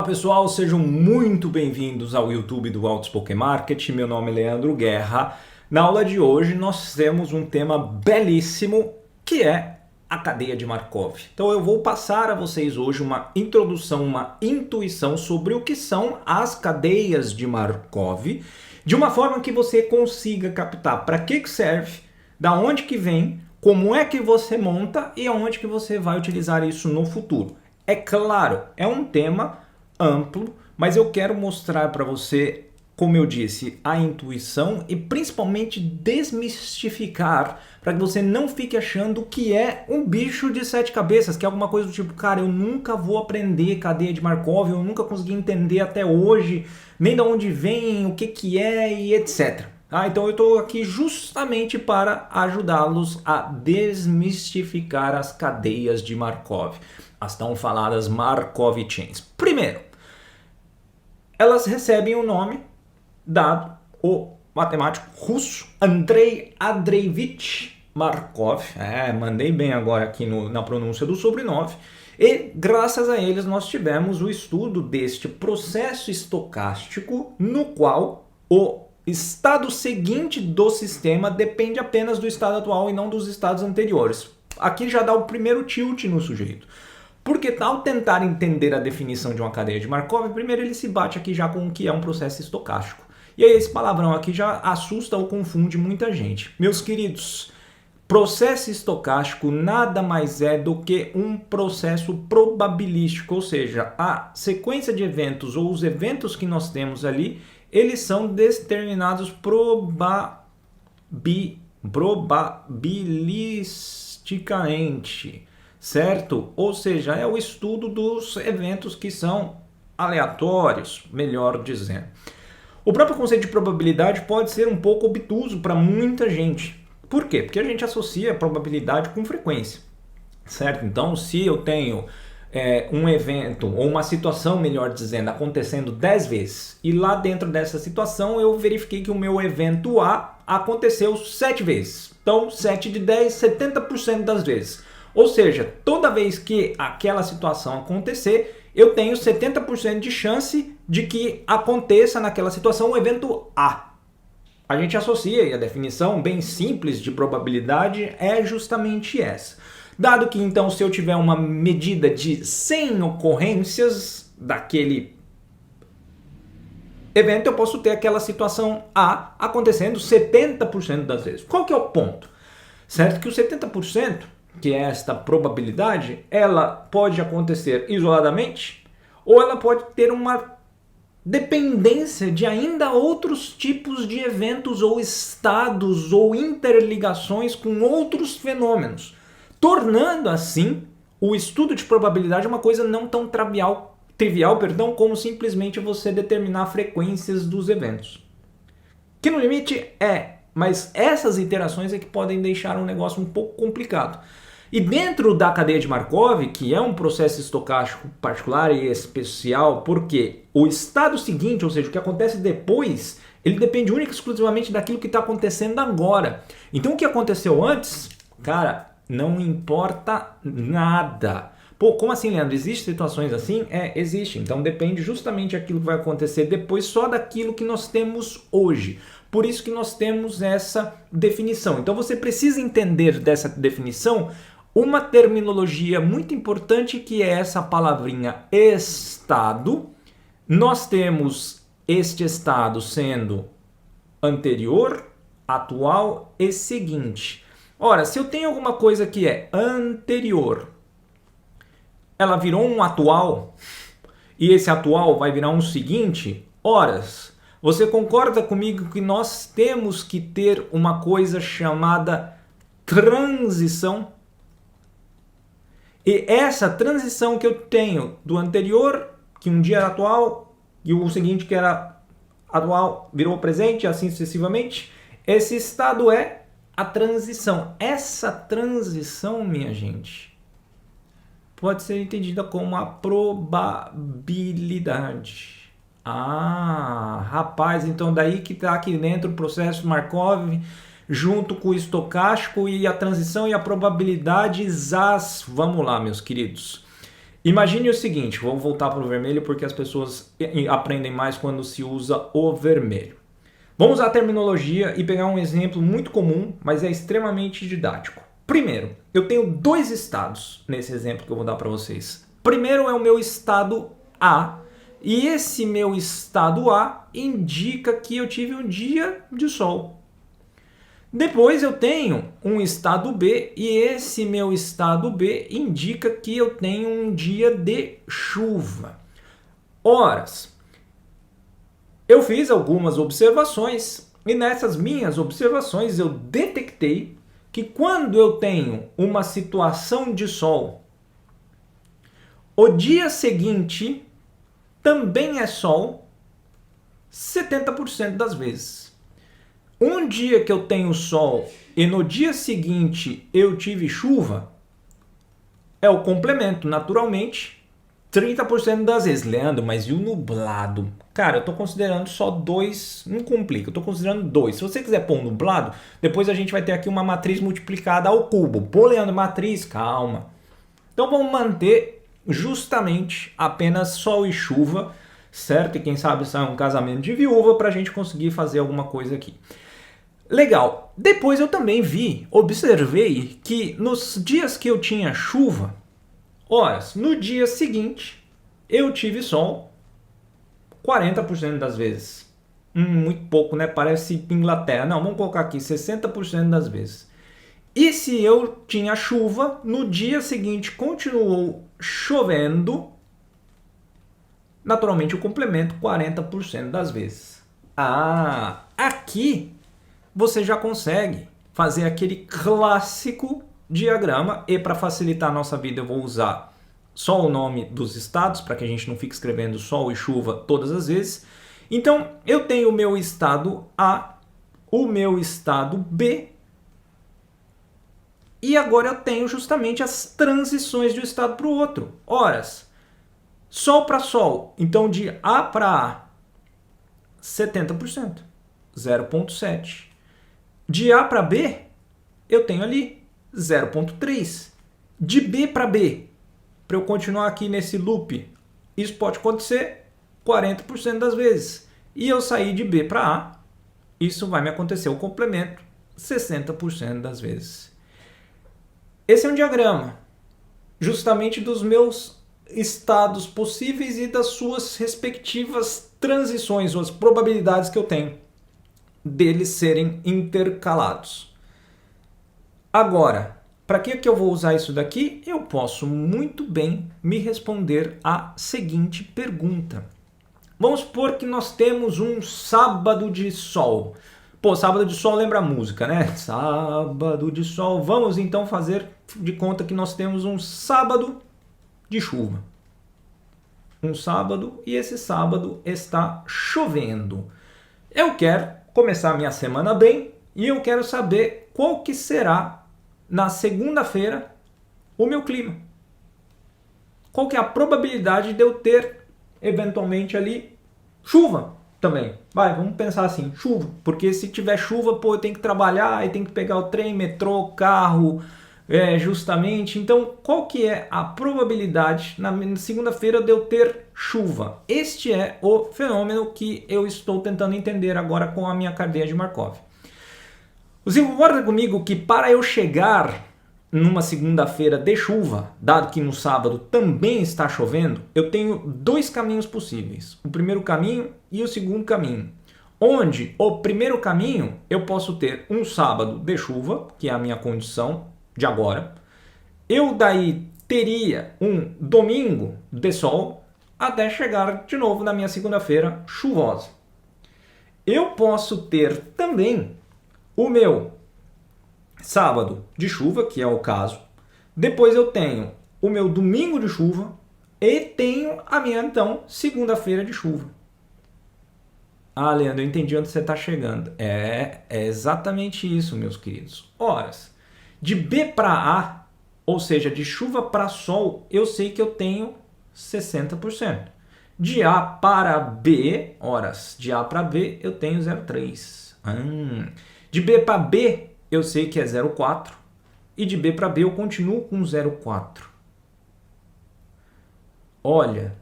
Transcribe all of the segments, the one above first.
Pessoal, sejam muito bem-vindos ao YouTube do Outspoken Market. Meu nome é Leandro Guerra. Na aula de hoje nós temos um tema belíssimo que é a cadeia de Markov. Então eu vou passar a vocês hoje uma introdução, uma intuição sobre o que são as cadeias de Markov, de uma forma que você consiga captar para que serve, da onde que vem, como é que você monta e aonde que você vai utilizar isso no futuro. É claro, é um tema amplo, mas eu quero mostrar para você, como eu disse, a intuição e principalmente desmistificar para que você não fique achando que é um bicho de sete cabeças, que é alguma coisa do tipo, cara, eu nunca vou aprender cadeia de Markov, eu nunca consegui entender até hoje, nem de onde vem, o que é e etc. Então eu estou aqui justamente para ajudá-los a desmistificar as cadeias de Markov, as tão faladas Markov Chains. Primeiro, elas recebem o nome dado o matemático russo Andrei Andreevich Markov. Mandei bem agora aqui na pronúncia do sobrenome. E graças a eles nós tivemos o estudo deste processo estocástico no qual o estado seguinte do sistema depende apenas do estado atual e não dos estados anteriores. Aqui já dá o primeiro tilt no sujeito. Porque ao tentar entender a definição de uma cadeia de Markov, primeiro ele se bate aqui já com o que é um processo estocástico. E aí esse palavrão aqui já assusta ou confunde muita gente. Meus queridos, processo estocástico nada mais é do que um processo probabilístico, ou seja, a sequência de eventos ou os eventos que nós temos ali, eles são determinados probabilisticamente. Certo? Ou seja, é o estudo dos eventos que são aleatórios, melhor dizendo. O próprio conceito de probabilidade pode ser um pouco obtuso para muita gente. Por quê? Porque a gente associa a probabilidade com frequência, certo? Então, se eu tenho um evento ou uma situação, melhor dizendo, acontecendo 10 vezes e lá dentro dessa situação eu verifiquei que o meu evento A aconteceu 7 vezes. Então, 7 de 10, 70% das vezes. Ou seja, toda vez que aquela situação acontecer, eu tenho 70% de chance de que aconteça naquela situação o evento A. A gente associa, e a definição bem simples de probabilidade é justamente essa. Dado que então se eu tiver uma medida de 100 ocorrências daquele evento, eu posso ter aquela situação A acontecendo 70% das vezes. Qual que é o ponto? Certo que o 70%, que é esta probabilidade, ela pode acontecer isoladamente ou ela pode ter uma dependência de ainda outros tipos de eventos ou estados ou interligações com outros fenômenos, tornando assim o estudo de probabilidade uma coisa não tão trivial, como simplesmente você determinar frequências dos eventos. Que no limite mas essas interações é que podem deixar um negócio um pouco complicado. E dentro da cadeia de Markov, que é um processo estocástico particular e especial, porque o estado seguinte, ou seja, o que acontece depois, ele depende única e exclusivamente daquilo que está acontecendo agora. Então o que aconteceu antes, cara, não importa nada. Pô, como assim, Leandro? Existem situações assim? Existe. Então depende justamente daquilo que vai acontecer depois, só daquilo que nós temos hoje. Por isso que nós temos essa definição. Então você precisa entender dessa definição uma terminologia muito importante, que é essa palavrinha estado. Nós temos este estado sendo anterior, atual e seguinte. Ora, se eu tenho alguma coisa que é anterior, ela virou um atual, e esse atual vai virar um seguinte, horas. Você concorda comigo que nós temos que ter uma coisa chamada transição? E essa transição que eu tenho do anterior, que um dia era atual, e o seguinte que era atual virou presente, assim sucessivamente, esse estado é a transição. Essa transição, minha gente, pode ser entendida como a probabilidade. Rapaz, então daí que está aqui dentro o processo Markov, junto com o estocástico e a transição e a probabilidade. Vamos lá, meus queridos. Imagine o seguinte, vou voltar para o vermelho porque as pessoas aprendem mais quando se usa o vermelho. Vamos usar a terminologia e pegar um exemplo muito comum, mas é extremamente didático. Primeiro, eu tenho dois estados nesse exemplo que eu vou dar para vocês. Primeiro é o meu estado A, e esse meu estado A indica que eu tive um dia de sol. Depois eu tenho um estado B, e esse meu estado B indica que eu tenho um dia de chuva. Horas. Eu fiz algumas observações e nessas minhas observações eu detectei que quando eu tenho uma situação de sol, o dia seguinte também é sol 70% das vezes. Um dia que eu tenho sol e no dia seguinte eu tive chuva, é o complemento, naturalmente, 30% das vezes. Leandro, mas e o nublado? Cara, eu tô considerando só dois, não complica, eu tô considerando dois. Se você quiser pôr um nublado, depois a gente vai ter aqui uma matriz multiplicada ao cubo. Pô, Leandro, matriz, calma. Então vamos manter justamente apenas sol e chuva, certo? E quem sabe sai um casamento de viúva pra gente conseguir fazer alguma coisa aqui. Legal. Depois eu também observei que nos dias que eu tinha chuva, horas, no dia seguinte eu tive sol 40% das vezes. Muito pouco, né? Parece Inglaterra. Não, vamos colocar aqui 60% das vezes. E se eu tinha chuva, no dia seguinte continuou chovendo, naturalmente eu complemento 40% das vezes. Ah, aqui você já consegue fazer aquele clássico diagrama, e para facilitar a nossa vida eu vou usar só o nome dos estados, para que a gente não fique escrevendo sol e chuva todas as vezes. Então eu tenho o meu estado A, o meu estado B, e agora eu tenho justamente as transições de um estado para o outro. Horas, sol para sol, então de A para A, 70%, 0,7. De A para B, eu tenho ali 0,3. De B para B, para eu continuar aqui nesse loop, isso pode acontecer 40% das vezes. E eu sair de B para A, isso vai me acontecer o complemento 60% das vezes. Esse é um diagrama justamente dos meus estados possíveis e das suas respectivas transições, ou as probabilidades que eu tenho deles serem intercalados. Agora, para que eu vou usar isso daqui? Eu posso muito bem me responder a seguinte pergunta. Vamos supor que nós temos um sábado de sol. Pô, sábado de sol lembra a música, né? Sábado de sol. Vamos então fazer de conta que nós temos um sábado de chuva. Um sábado, e esse sábado está chovendo. Eu quero começar a minha semana bem e eu quero saber qual que será na segunda-feira o meu clima. Qual que é a probabilidade de eu ter eventualmente ali chuva também. Vamos pensar assim, chuva, porque se tiver chuva, pô, eu tenho que trabalhar, eu tenho que pegar o trem, metrô, carro, justamente. Então, qual que é a probabilidade na segunda-feira de eu ter chuva? Este é o fenômeno que eu estou tentando entender agora com a minha cadeia de Markov. Você concorda comigo que para eu chegar numa segunda-feira de chuva, dado que no sábado também está chovendo, eu tenho dois caminhos possíveis. O primeiro caminho e o segundo caminho. Onde o primeiro caminho eu posso ter um sábado de chuva, que é a minha condição de agora. Eu daí teria um domingo de sol até chegar de novo na minha segunda-feira chuvosa. Eu posso ter também o meu sábado de chuva, que é o caso. Depois eu tenho o meu domingo de chuva e tenho a minha, então, segunda-feira de chuva. Ah, Leandro, eu entendi onde você está chegando. É exatamente isso, meus queridos. Horas, de B para A, ou seja, de chuva para sol, eu sei que eu tenho 60%. De A para B, horas, de A para B, eu tenho 0,3. De B para B, eu sei que é 0,4. E de B para B, eu continuo com 0,4. olha,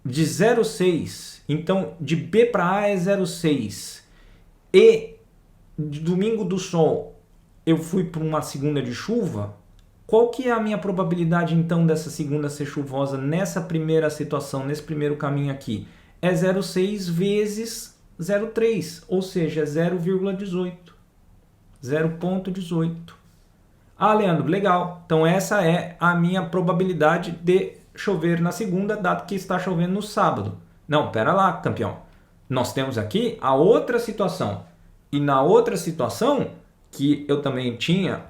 de 0,6, então de B para A é 0,6, e de domingo do sol eu fui para uma segunda de chuva, qual que é a minha probabilidade então dessa segunda ser chuvosa nessa primeira situação, nesse primeiro caminho aqui? É 0,6 vezes 0,3, ou seja, 0,18. 0,18. Ah, Leandro, legal. Então essa é a minha probabilidade de chover na segunda, dado que está chovendo no sábado. Não, pera lá, campeão. Nós temos aqui a outra situação. E na outra situação, que eu também tinha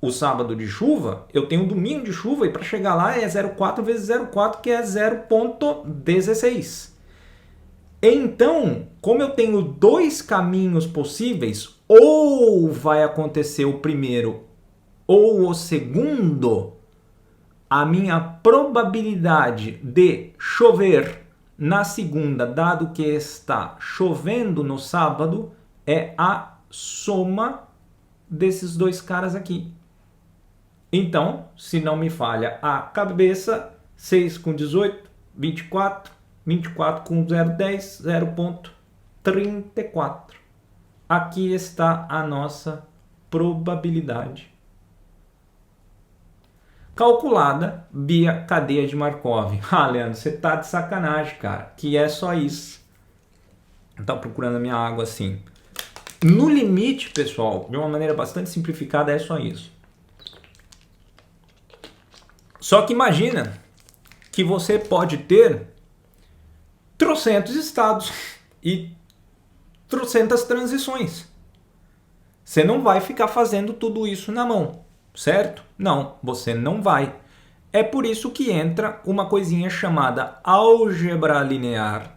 o sábado de chuva, eu tenho o domingo de chuva, e para chegar lá é 0,4 vezes 0,4, que é 0,16. Então, como eu tenho dois caminhos possíveis, ou vai acontecer o primeiro ou o segundo, a minha probabilidade de chover na segunda, dado que está chovendo no sábado, é a soma desses dois caras aqui. Então, se não me falha a cabeça, 6 com 18, 24, 24 com 0,10, 0,34. Aqui está a nossa probabilidade calculada via cadeia de Markov. Ah, Leandro, você tá de sacanagem, cara. Que é só isso. Eu tava procurando a minha água assim. No limite, pessoal, de uma maneira bastante simplificada, é só isso. Só que imagina que você pode ter trocentos estados e trocentas transições. Você não vai ficar fazendo tudo isso na mão, certo? Não, você não vai. É por isso que entra uma coisinha chamada álgebra linear.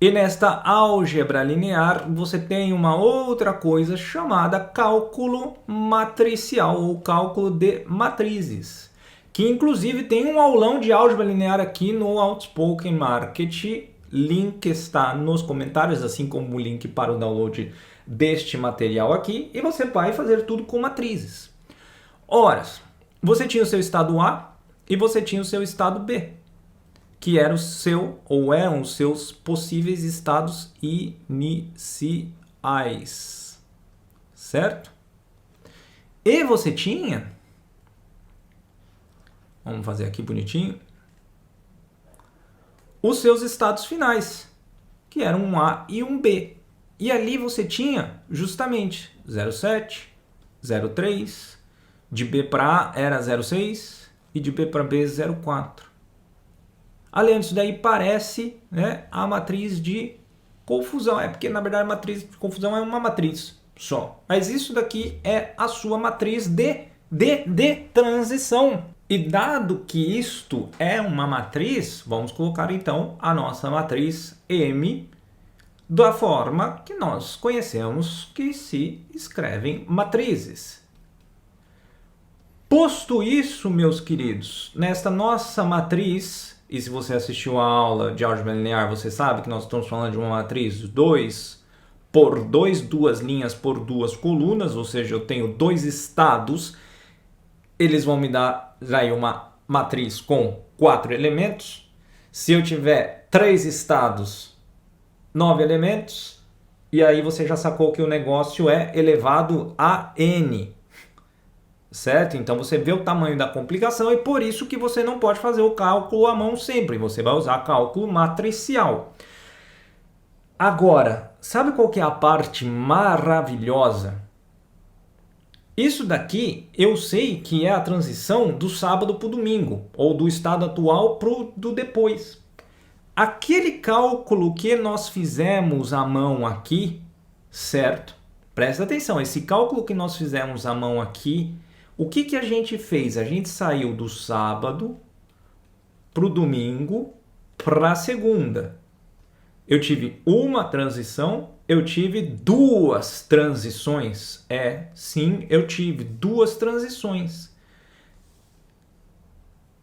E nesta álgebra linear você tem uma outra coisa chamada cálculo matricial ou cálculo de matrizes, que inclusive tem um aulão de álgebra linear aqui no Outspoken Market. Link está nos comentários, assim como o link para o download deste material aqui, e você vai fazer tudo com matrizes. Ora, você tinha o seu estado A e você tinha o seu estado B, que era o seu, ou eram os seus possíveis estados iniciais, certo? E você tinha, vamos fazer aqui bonitinho, os seus estados finais, que eram um A e um B. E ali você tinha justamente 0,7, 0,3, de B para A era 0,6 e de B para B 0,4. Além disso daí parece, né, a matriz de confusão. É porque na verdade a matriz de confusão é uma matriz só. Mas isso daqui é a sua matriz de transição. E dado que isto é uma matriz, vamos colocar então a nossa matriz M da forma que nós conhecemos que se escrevem matrizes. Posto isso, meus queridos, nesta nossa matriz, e se você assistiu a aula de álgebra linear, você sabe que nós estamos falando de uma matriz 2 por 2, duas linhas por duas colunas, ou seja, eu tenho dois estados, eles vão me dar aí uma matriz com 4 elementos. Se eu tiver 3 estados, 9 elementos, e aí você já sacou que o negócio é elevado a n. Certo? Então você vê o tamanho da complicação e por isso que você não pode fazer o cálculo à mão sempre. Você vai usar cálculo matricial. Agora, sabe qual que é a parte maravilhosa? Isso daqui eu sei que é a transição do sábado para o domingo, ou do estado atual para o do depois. Aquele cálculo que nós fizemos à mão aqui, certo? Presta atenção, esse cálculo que nós fizemos à mão aqui, o que a gente fez? A gente saiu do sábado para o domingo para a segunda. Eu tive uma transição, eu tive duas transições. Sim, eu tive duas transições.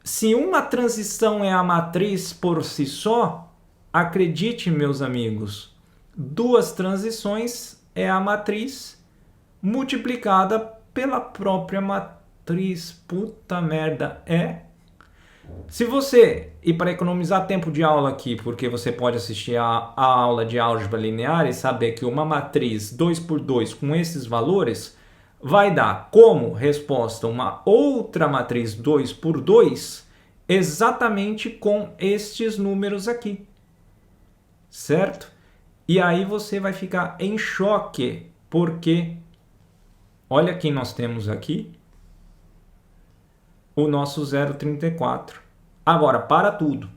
Se uma transição é a matriz por si só, acredite, meus amigos, duas transições é a matriz multiplicada pela própria matriz. Puta merda, Se você, e para economizar tempo de aula aqui, porque você pode assistir a aula de álgebra linear e saber que uma matriz 2 por 2 com esses valores vai dar como resposta uma outra matriz 2 por 2 exatamente com estes números aqui, certo? E aí você vai ficar em choque, porque olha quem nós temos aqui, o nosso 0,34. Agora, para tudo.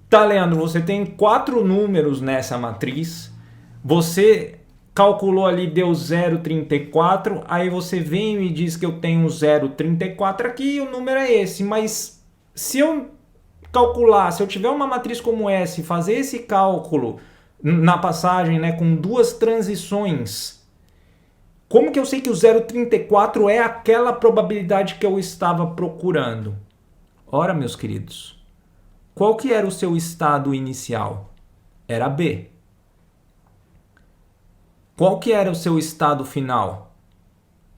Tá, Leandro, você tem 4 números nessa matriz, você calculou ali, deu 0,34, aí você vem e me diz que eu tenho 0,34 aqui e o número é esse, mas se eu calcular, se eu tiver uma matriz como essa e fazer esse cálculo na passagem, né, com duas transições, como que eu sei que o 0,34 é aquela probabilidade que eu estava procurando? Ora, meus queridos, qual que era o seu estado inicial? Era B. Qual que era o seu estado final?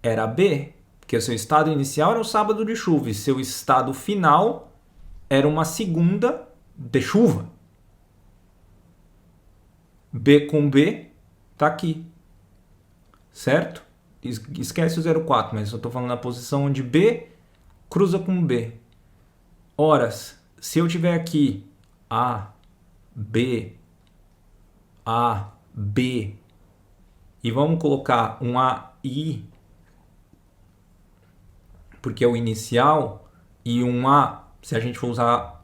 Era B, porque o seu estado inicial era um sábado de chuva e seu estado final era uma segunda de chuva. B com B tá aqui, certo? Esquece o 0,4, mas eu estou falando na posição onde B cruza com B. Ora, se eu tiver aqui A, B, e vamos colocar um AI, porque é o inicial, e um A, se a gente for usar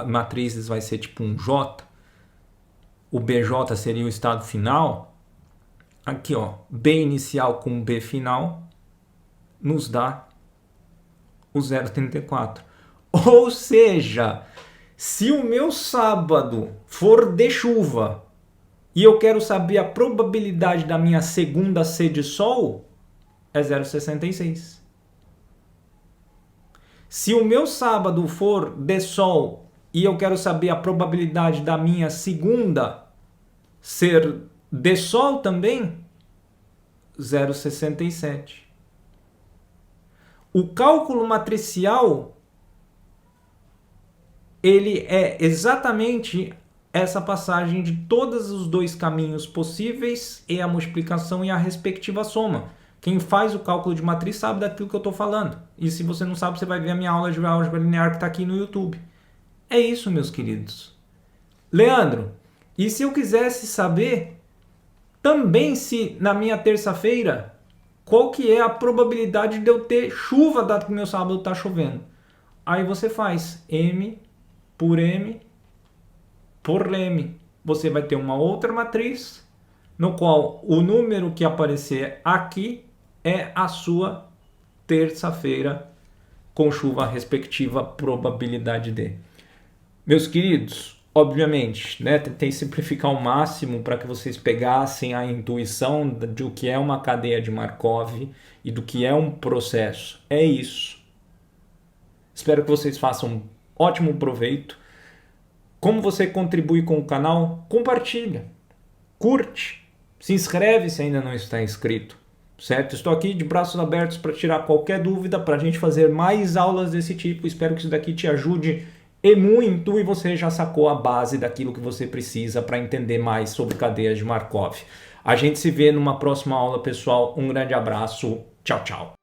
matrizes, vai ser tipo um J, o BJ seria o estado final. Aqui, ó, B inicial com B final nos dá o 0,34. Ou seja, se o meu sábado for de chuva e eu quero saber a probabilidade da minha segunda C de sol, é 0,66. Se o meu sábado for de sol e eu quero saber a probabilidade da minha segunda ser de sol também, 0,67. O cálculo matricial, ele é exatamente essa passagem de todos os dois caminhos possíveis e a multiplicação e a respectiva soma. Quem faz o cálculo de matriz sabe daquilo que eu estou falando. E se você não sabe, você vai ver a minha aula de álgebra linear que está aqui no YouTube. É isso, meus queridos. Leandro, e se eu quisesse saber também se na minha terça-feira, qual que é a probabilidade de eu ter chuva dado que meu sábado está chovendo? Aí você faz M por M por M. Você vai ter uma outra matriz, no qual o número que aparecer aqui é a sua terça-feira com chuva respectiva probabilidade D. Meus queridos, obviamente, né, tentei simplificar ao máximo para que vocês pegassem a intuição do que é uma cadeia de Markov e do que é um processo. É isso. Espero que vocês façam um ótimo proveito. Como você contribui com o canal? Compartilha, curte, se inscreve se ainda não está inscrito, certo? Estou aqui de braços abertos para tirar qualquer dúvida, para a gente fazer mais aulas desse tipo. Espero que isso daqui te ajude e muito, e você já sacou a base daquilo que você precisa para entender mais sobre cadeias de Markov. A gente se vê numa próxima aula, pessoal. Um grande abraço. Tchau, tchau.